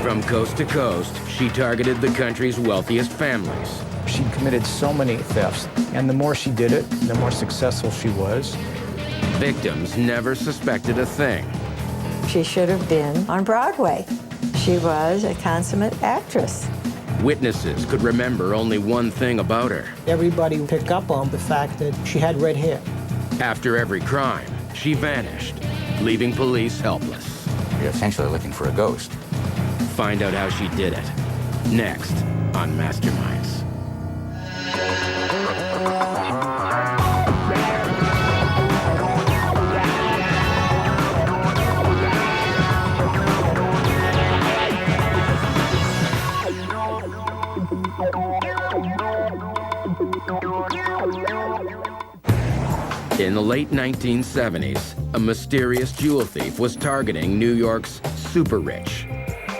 From coast to coast, she targeted the country's wealthiest families. She committed so many thefts, and the more she did it, the more successful she was. Victims never suspected a thing. She should have been on Broadway. She was a consummate actress. Witnesses could remember only one thing about her. Everybody picked up on the fact that she had red hair. After every crime, she vanished, leaving police helpless. You're essentially looking for a ghost. Find out how she did it. Next on Masterminds. In the late 1970s, a mysterious jewel thief was targeting New York's super rich.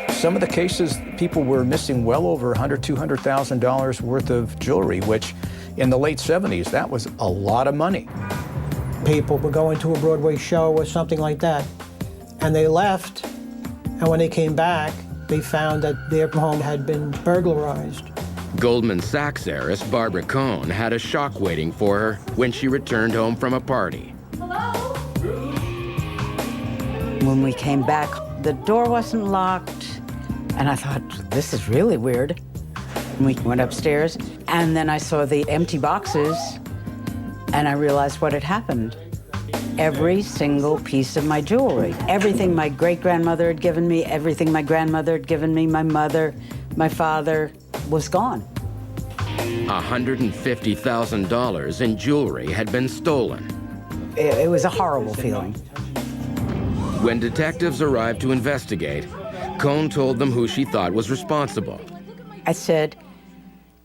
Some of the cases, people were missing well over $100,000, $200,000 worth of jewelry, which in the late 70s, that was a lot of money. People were going to a Broadway show or something like that, and they left, and when they came back, they found that their home had been burglarized. Goldman Sachs heiress Barbara Cohn had a shock waiting for her when she returned home from a party. Hello? When we came back, the door wasn't locked, and I thought, this is really weird. We went upstairs, and then I saw the empty boxes, and I realized what had happened. Every single piece of my jewelry, everything my great-grandmother had given me, everything my grandmother had given me, my mother, my father, was gone. $150,000 in jewelry had been stolen. It was a horrible feeling. When detectives arrived to investigate, Cohn told them who she thought was responsible. I said,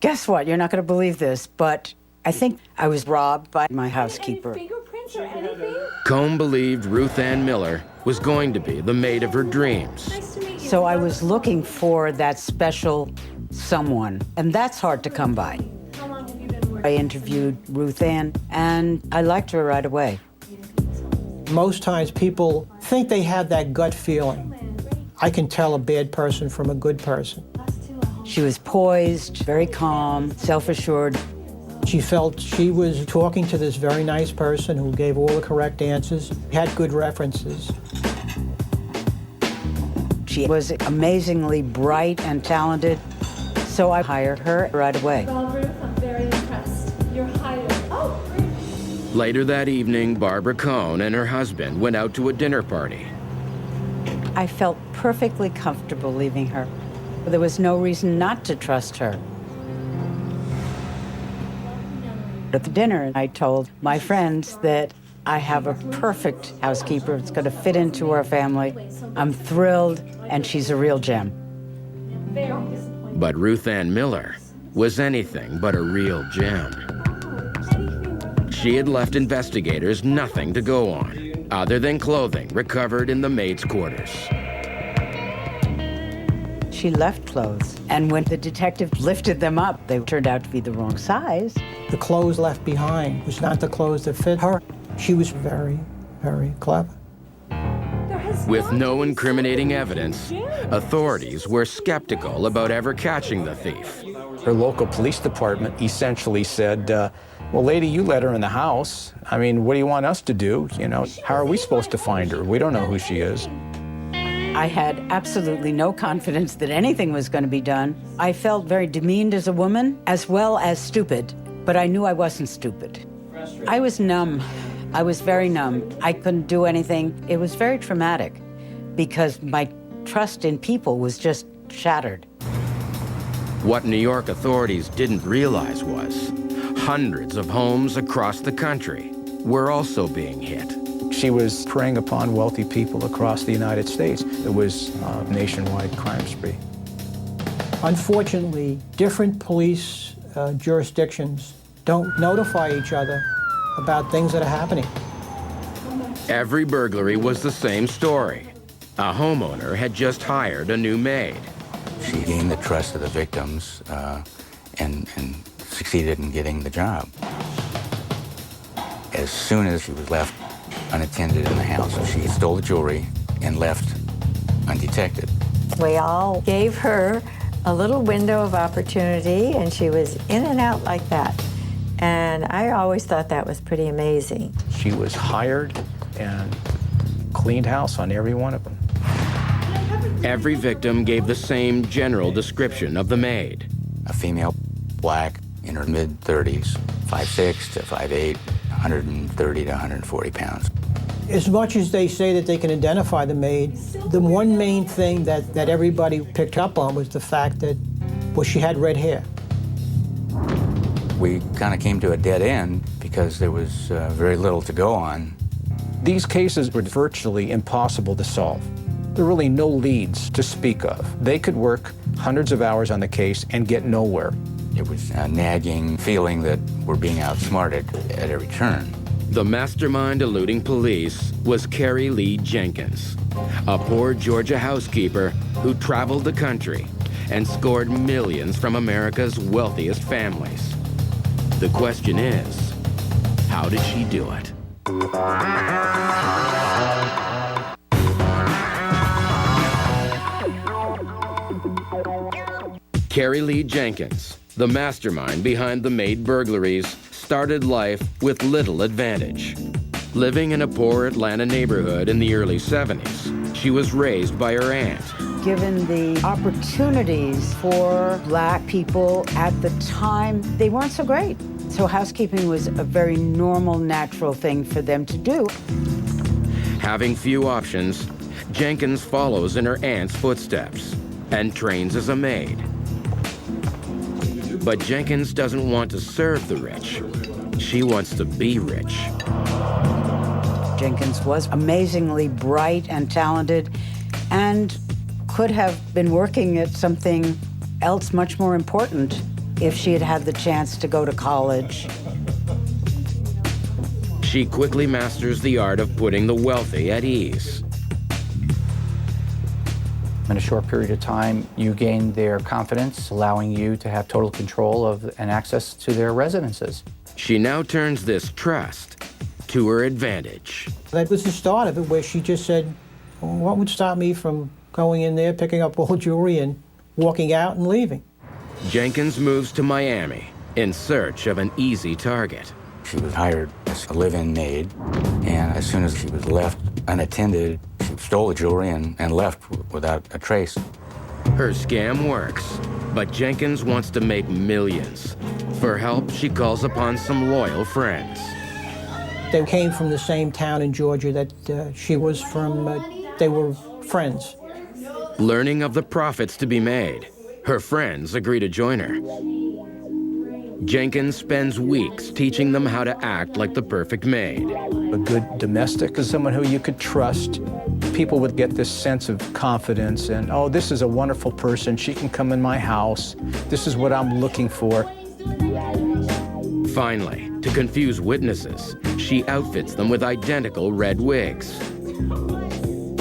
guess what? You're not going to believe this, but I think I was robbed by my housekeeper. Any fingerprints or anything? Cohn believed Ruth Ann Miller was going to be the maid of her dreams. Nice to meet you. So I was looking for that special someone, and that's hard to come by. How long have you been working? I interviewed Ruth Ann, and I liked her right away. Most times people think they have that gut feeling. I can tell a bad person from a good person. She was poised, very calm, self-assured. She felt she was talking to this very nice person who gave all the correct answers, had good references. She was amazingly bright and talented, so I hired her right away. Well, Ruth, I'm very impressed. You're hired. Oh, great. Later that evening, Barbara Cohn and her husband went out to a dinner party. I felt perfectly comfortable leaving her. There was no reason not to trust her. At the dinner, I told my friends that I have a perfect housekeeper. It's going to fit into our family. I'm thrilled, and she's a real gem. Very disappointed. But Ruth Ann Miller was anything but a real gem. She had left investigators nothing to go on, other than clothing recovered in the maids' quarters. She left clothes, and when the detective lifted them up, they turned out to be the wrong size. The clothes left behind was not the clothes that fit her. She was very, very clever. With no incriminating evidence, authorities were skeptical about ever catching the thief. Her local police department essentially said, well, lady, you let her in the house. I mean, what do you want us to do? You know, how are we supposed to find her? We don't know who she is. I had absolutely no confidence that anything was going to be done. I felt very demeaned as a woman, as well as stupid, but I knew I wasn't stupid. I was numb. I was very numb. I couldn't do anything. It was very traumatic because my trust in people was just shattered. What New York authorities didn't realize was hundreds of homes across the country were also being hit. She was preying upon wealthy people across the United States. It was a nationwide crime spree. Unfortunately, different police jurisdictions don't notify each other about things that are happening. Every burglary was the same story. A homeowner had just hired a new maid. She gained the trust of the victims and succeeded in getting the job. As soon as she was left unattended in the house, she stole the jewelry and left undetected. We all gave her a little window of opportunity, and she was in and out like that. And I always thought that was pretty amazing. She was hired and cleaned house on every one of them. Every victim gave the same general description of the maid. A female, black, in her mid-30s, 5'6" to 5'8", 130 to 140 pounds. As much as they say that they can identify the maid, the one main thing that everybody picked up on was the fact that, well, she had red hair. We kind of came to a dead end because there was very little to go on. These cases were virtually impossible to solve. There were really no leads to speak of. They could work hundreds of hours on the case and get nowhere. It was a nagging feeling that we're being outsmarted at every turn. The mastermind eluding police was Carrie Lee Jenkins, a poor Georgia housekeeper who traveled the country and scored millions from America's wealthiest families. The question is, how did she do it? Carrie Lee Jenkins, the mastermind behind the maid burglaries, started life with little advantage. Living in a poor Atlanta neighborhood in the early 70s, she was raised by her aunt. Given the opportunities for black people at the time, they weren't so great. So housekeeping was a very normal, natural thing for them to do. Having few options, Jenkins follows in her aunt's footsteps and trains as a maid. But Jenkins doesn't want to serve the rich. She wants to be rich. Jenkins was amazingly bright and talented and could have been working at something else much more important if she had had the chance to go to college. She quickly masters the art of putting the wealthy at ease. In a short period of time, you gain their confidence, allowing you to have total control of and access to their residences. She now turns this trust to her advantage. That was the start of it, where she just said, well, what would stop me from going in there, picking up all the jewelry, and walking out and leaving? Jenkins moves to Miami in search of an easy target. She was hired as a live-in maid, and as soon as she was left unattended, she stole the jewelry and left without a trace. Her scam works, but Jenkins wants to make millions. For help, she calls upon some loyal friends. They came from the same town in Georgia that she was from. They were friends. Learning of the profits to be made, her friends agree to join her. Jenkins spends weeks teaching them how to act like the perfect maid. A good domestic is someone who you could trust. People would get this sense of confidence and, oh, this is a wonderful person. She can come in my house. This is what I'm looking for. Finally, to confuse witnesses, she outfits them with identical red wigs.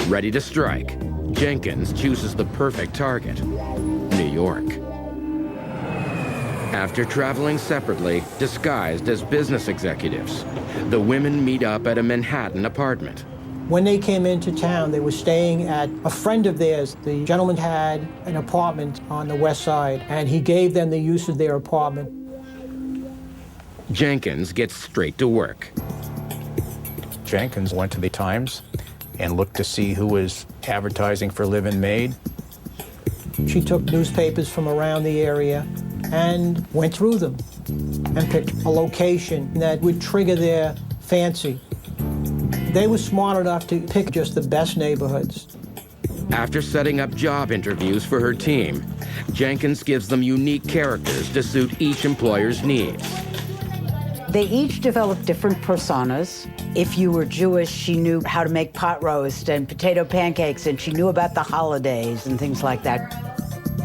Ready to strike, Jenkins chooses the perfect target, New York. After traveling separately, disguised as business executives, the women meet up at a Manhattan apartment. When they came into town, they were staying at a friend of theirs. The gentleman had an apartment on the west side, and he gave them the use of their apartment. Jenkins gets straight to work. Jenkins went to the Times and looked to see who was advertising for live-in maid. She took newspapers from around the area and went through them and picked a location that would trigger their fancy. They were smart enough to pick just the best neighborhoods. After setting up job interviews for her team, Jenkins gives them unique characters to suit each employer's needs. They each developed different personas. If you were Jewish, she knew how to make pot roast and potato pancakes, and she knew about the holidays and things like that.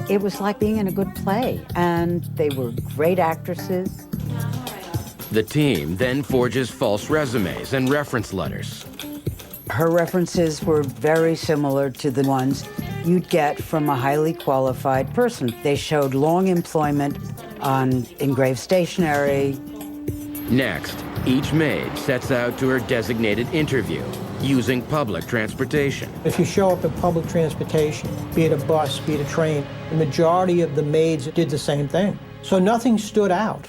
It was like being in a good play, and they were great actresses. The team then forges false resumes and reference letters. Her references were very similar to the ones you'd get from a highly qualified person. They showed long employment on engraved stationery. Next, each maid sets out to her designated interview using public transportation. If you show up at public transportation, be it a bus, be it a train, the majority of the maids did the same thing. So nothing stood out.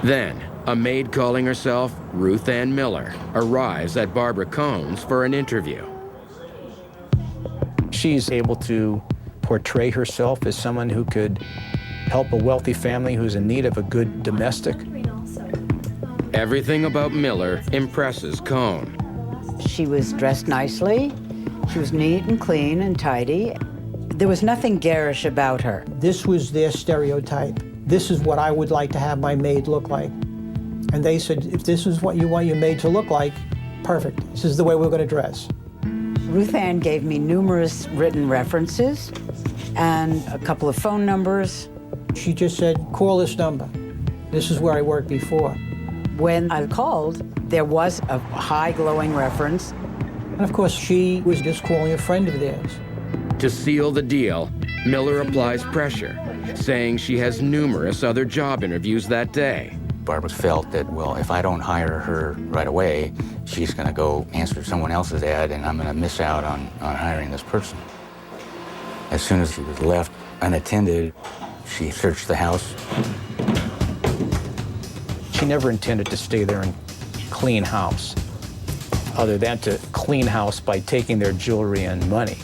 Then, a maid calling herself Ruth Ann Miller arrives at Barbara Cohn's for an interview. She's able to portray herself as someone who could help a wealthy family who's in need of a good domestic. Everything about Miller impresses Cohn. She was dressed nicely. She was neat and clean and tidy. There was nothing garish about her. This was their stereotype. This is what I would like to have my maid look like. And they said, if this is what you want your maid to look like, perfect. This is the way we're going to dress. Ruth Ann gave me numerous written references and a couple of phone numbers. She just said, call this number. This is where I worked before. When I called, there was a high glowing reference. And of course, she was just calling a friend of theirs. To seal the deal, Miller applies pressure, saying she has numerous other job interviews that day. Barbara felt that, well, if I don't hire her right away, she's going to go answer someone else's ad, and I'm going to miss out on hiring this person. As soon as she was left unattended, she searched the house. She never intended to stay there and clean house, other than to clean house by taking their jewelry and money.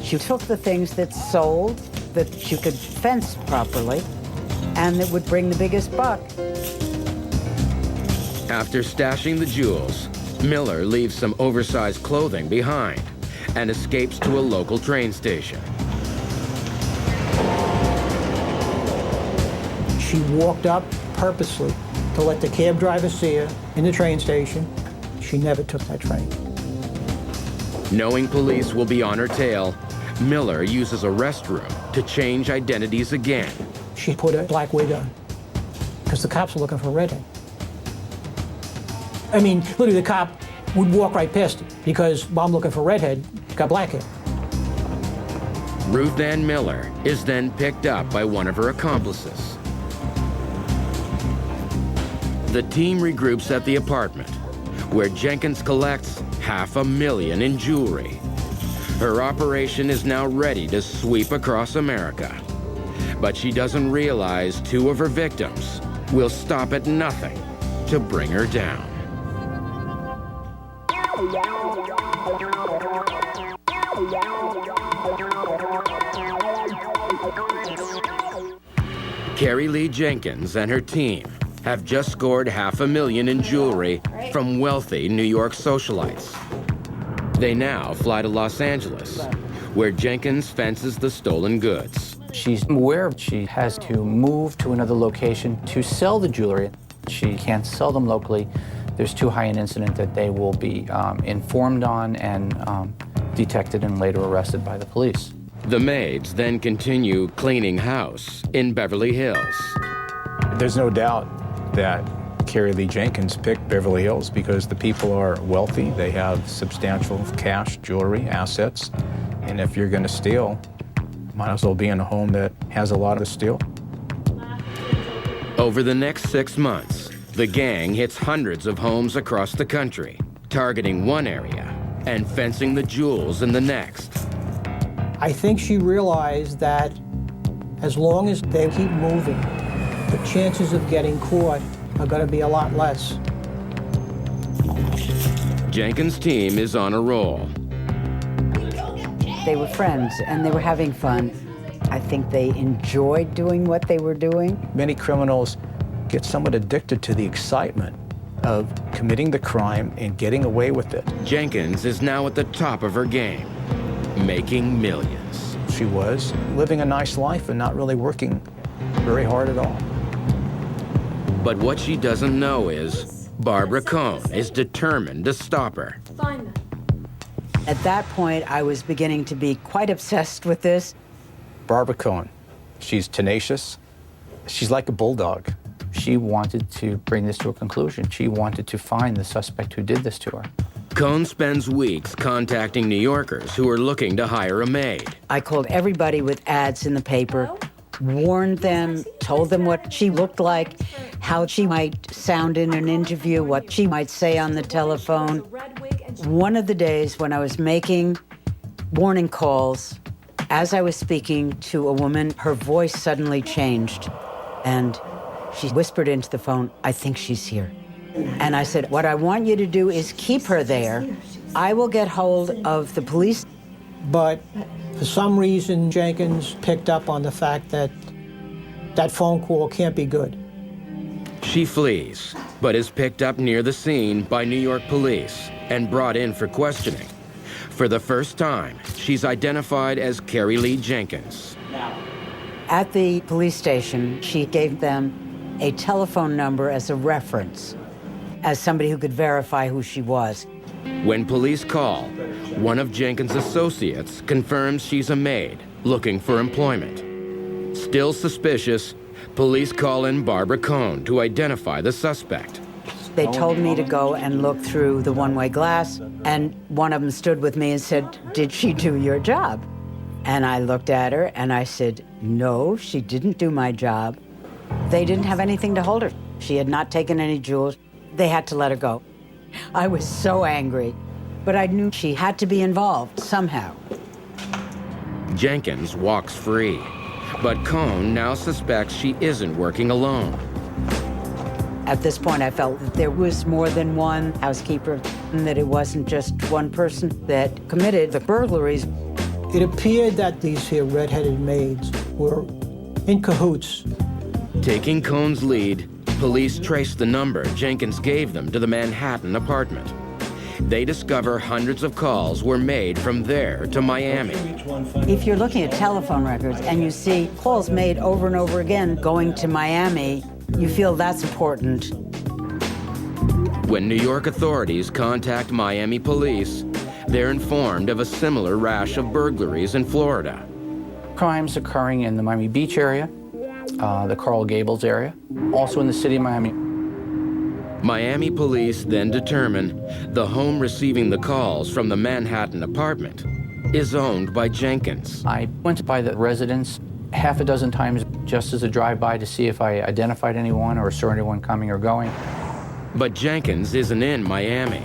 She took the things that sold, that she could fence properly, and that would bring the biggest buck. After stashing the jewels, Miller leaves some oversized clothing behind and escapes to a local train station. She walked up purposely to let the cab driver see her in the train station. She never took that train. Knowing police will be on her tail, Miller uses a restroom to change identities again. She put a black wig on because the cops were looking for a redhead. I mean, literally the cop would walk right past it because, well, I'm looking for a redhead, got black hair. Ruth Ann Miller is then picked up by one of her accomplices. The team regroups at the apartment, where Jenkins collects $500,000 in jewelry. Her operation is now ready to sweep across America. But she doesn't realize two of her victims will stop at nothing to bring her down. Carrie Lee Jenkins and her team have just scored $500,000 in jewelry from wealthy New York socialites. They now fly to Los Angeles, where Jenkins fences the stolen goods. She's aware she has to move to another location to sell the jewelry. She can't sell them locally. There's too high an incident that they will be informed on and detected and later arrested by the police. The maids then continue cleaning house in Beverly Hills. There's no doubt that Carrie Lee Jenkins picked Beverly Hills because the people are wealthy. They have substantial cash, jewelry, assets. And if you're going to steal, might as well be in a home that has a lot to steal. Over the next 6 months, the gang hits hundreds of homes across the country, targeting one area and fencing the jewels in the next. I think she realized that as long as they keep moving, the chances of getting caught are going to be a lot less. Jenkins' team is on a roll. They were friends and they were having fun. I think they enjoyed doing what they were doing. Many criminals get somewhat addicted to the excitement of committing the crime and getting away with it. Jenkins is now at the top of her game, making millions. She was living a nice life and not really working very hard at all. But what she doesn't know is Barbara Cohn is determined to stop her. Find them. At that point, I was beginning to be quite obsessed with this. Barbara Cohn, she's tenacious. She's like a bulldog. She wanted to bring this to a conclusion. She wanted to find the suspect who did this to her. Cohn spends weeks contacting New Yorkers who are looking to hire a maid. I called everybody with ads in the paper, warned them, told them what she looked like, how she might sound in an interview, what she might say on the telephone. One of the days when I was making warning calls, as I was speaking to a woman, her voice suddenly changed, and she whispered into the phone, "I think she's here." And I said, "What I want you to do is keep her there. I will get hold of the police." But for some reason, Jenkins picked up on the fact that that phone call can't be good. She flees, but is picked up near the scene by New York police and brought in for questioning. For the first time, she's identified as Carrie Lee Jenkins. At the police station, she gave them a telephone number as a reference, as somebody who could verify who she was. When police call, one of Jenkins' associates confirms she's a maid looking for employment. Still suspicious, police call in Barbara Cohn to identify the suspect. They told me to go and look through the one-way glass, and one of them stood with me and said, "Did she do your job?" And I looked at her and I said, "No, she didn't do my job." They didn't have anything to hold her. She had not taken any jewels. They had to let her go. I was so angry, but I knew she had to be involved somehow. Jenkins walks free, but Cohn now suspects she isn't working alone. At this point, I felt that there was more than one housekeeper, and that it wasn't just one person that committed the burglaries. It appeared that these here red-headed maids were in cahoots. Taking Cohn's lead, police traced the number Jenkins gave them to the Manhattan apartment. They discover hundreds of calls were made from there to Miami. If you're looking at telephone records and you see calls made over and over again going to Miami, you feel that's important. When New York authorities contact Miami police, they're informed of a similar rash of burglaries in Florida. Crimes occurring in the Miami Beach area, the Coral Gables area, also in the city of Miami. Miami police then determine the home receiving the calls from the Manhattan apartment is owned by Jenkins. I went by the residence half a dozen times just as a drive-by to see if I identified anyone or saw anyone coming or going. But Jenkins isn't in Miami.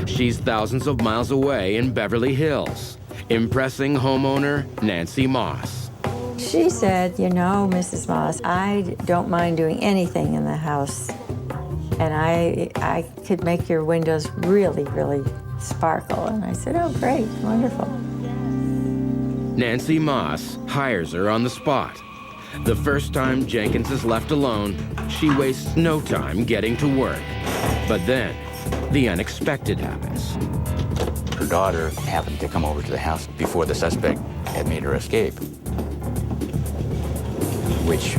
She's thousands of miles away in Beverly Hills, impressing homeowner Nancy Moss. She said, "You know, Mrs. Moss, I don't mind doing anything in the house. And I could make your windows really, really sparkle." And I said, "Oh, great, wonderful." Nancy Moss hires her on the spot. The first time Jenkins is left alone, she wastes no time getting to work. But then, the unexpected happens. Her daughter happened to come over to the house before the suspect had made her escape, which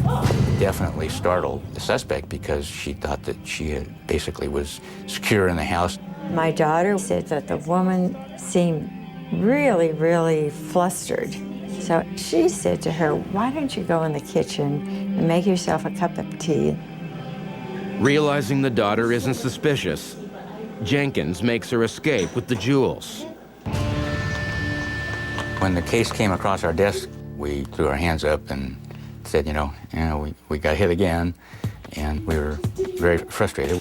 definitely startled the suspect because she thought that she basically was secure in the house. My daughter said that the woman seemed really, really flustered. So she said to her, "Why don't you go in the kitchen and make yourself a cup of tea?" Realizing the daughter isn't suspicious, Jenkins makes her escape with the jewels. When the case came across our desk, we threw our hands up and said, we got hit again, and we were very frustrated.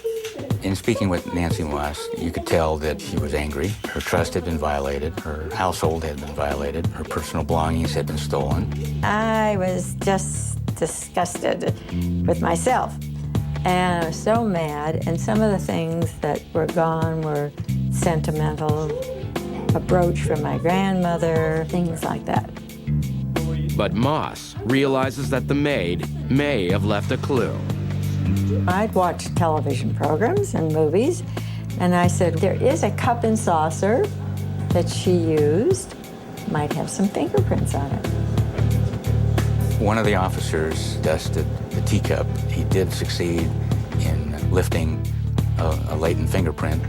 In speaking with Nancy Moss, you could tell that she was angry. Her trust had been violated. Her household had been violated. Her personal belongings had been stolen. I was just disgusted with myself. And I was so mad, and some of the things that were gone were sentimental, a brooch from my grandmother, things like that. But Moss realizes that the maid may have left a clue. I'd watched television programs and movies, and I said, there is a cup and saucer that she used. Might have some fingerprints on it. One of the officers dusted the teacup. He did succeed in lifting a latent fingerprint.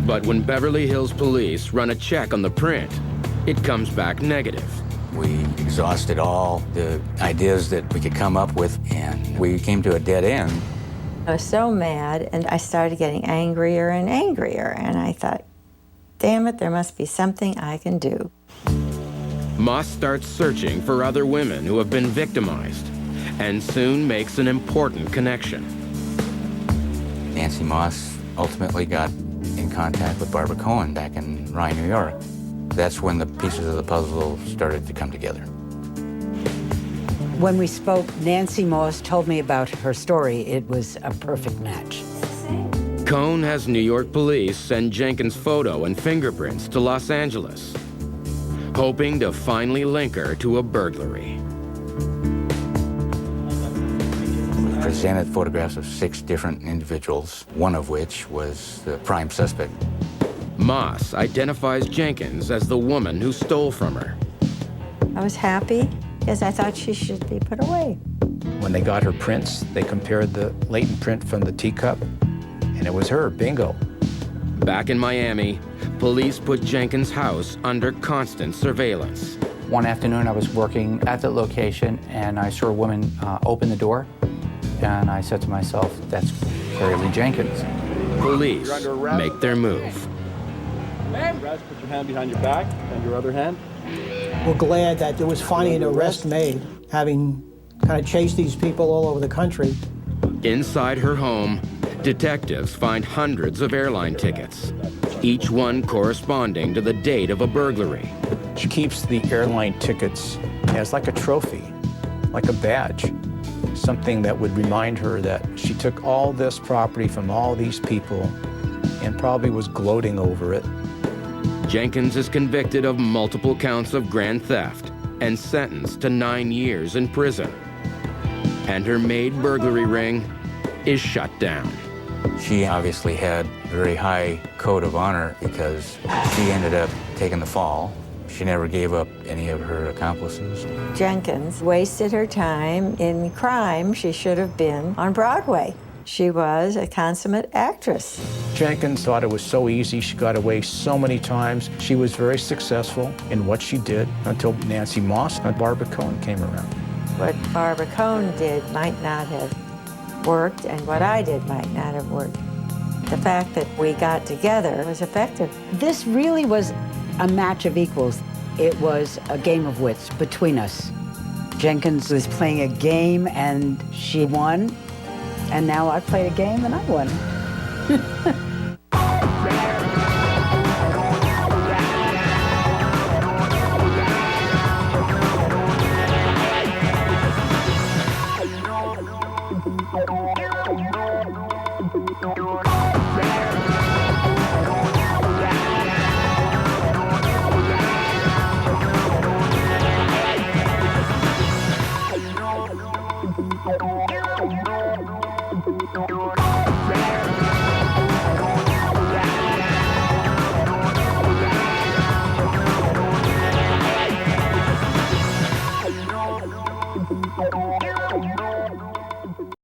But when Beverly Hills police run a check on the print, it comes back negative. We exhausted all the ideas that we could come up with, and we came to a dead end. I was so mad, and I started getting angrier and angrier, and I thought, damn it, there must be something I can do. Moss starts searching for other women who have been victimized and soon makes an important connection. Nancy Moss ultimately got in contact with Barbara Cohen back in Rye, New York. That's when the pieces of the puzzle started to come together. When we spoke, Nancy Moss told me about her story. It was a perfect match. Cohn has New York police send Jenkins' photo and fingerprints to Los Angeles, hoping to finally link her to a burglary. We presented photographs of 6 different individuals, one of which was the prime suspect. Moss identifies Jenkins as the woman who stole from her. I was happy because I thought she should be put away. When they got her prints, they compared the latent print from the teacup, and it was her, bingo. Back in Miami, police put Jenkins' house under constant surveillance. One afternoon, I was working at the location, and I saw a woman open the door, and I said to myself, that's Carrie Lee Jenkins. Police make their move. Put your hand behind your back and your other hand. We're glad that there was finally an arrest made, having kind of chased these people all over the country. Inside her home, detectives find hundreds of airline tickets, each one corresponding to the date of a burglary. She keeps the airline tickets as like a trophy, like a badge, something that would remind her that she took all this property from all these people and probably was gloating over it. Jenkins is convicted of multiple counts of grand theft and sentenced to 9 years in prison. And her maid burglary ring is shut down. She obviously had a very high code of honor because she ended up taking the fall. She never gave up any of her accomplices. Jenkins wasted her time in crime. She should have been on Broadway. She was a consummate actress. Jenkins thought it was so easy. She got away so many times. She was very successful in what she did until Nancy Moss and Barbara Cohen came around. What Barbara Cohen did might not have worked, and what I did might not have worked. The fact that we got together was effective. This really was a match of equals. It was a game of wits between us. Jenkins was playing a game and she won. And now I played a game and I won. Oh,